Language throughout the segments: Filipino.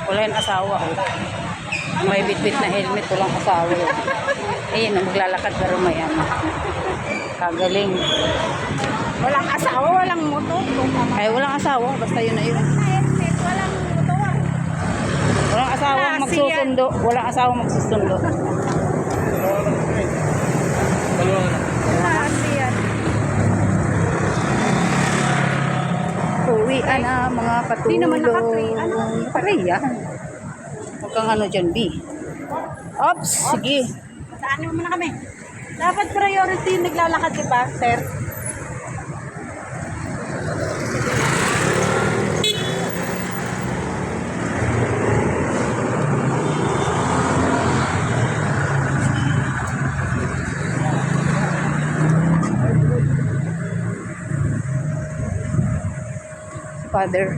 Wala yung asawa. May bitbit na helmet, walang asawa. Ayun, maglalakad pero may ano. Kagaling. Walang asawa, walang motor. Ay, walang asawa. Basta yun na yun. Helmet, walang motor. Walang asawang magsusundo. Walang asawang magsusundo. Kasi yan. Uwian na mga katulong. Di naman naka-free. Ano? Naka-free yan. Huwag kang ano dyan, B. Ops, sige. Saan mo muna kami? Dapat priority yung naglalakad, di ba, sir?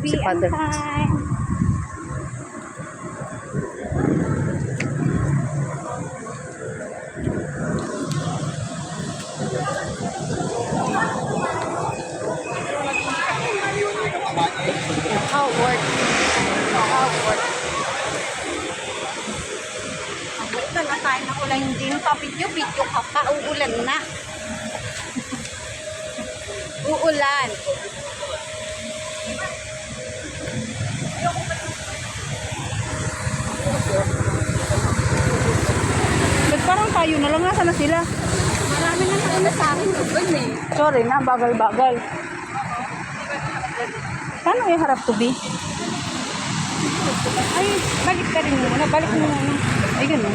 Si father. Time. Howard. Howard. Ito na tayo na ulan din. Pa-video ka pa. Uulan na. Uulan. Ba't parang tayo na lang? Nasaan na sila? Marami na nauna sa akin. Doon eh. Sorry na, bagal-bagal. Paano yung harap to be? Ay, balik ka rin muna. Balik mo muna. Ay, ganun.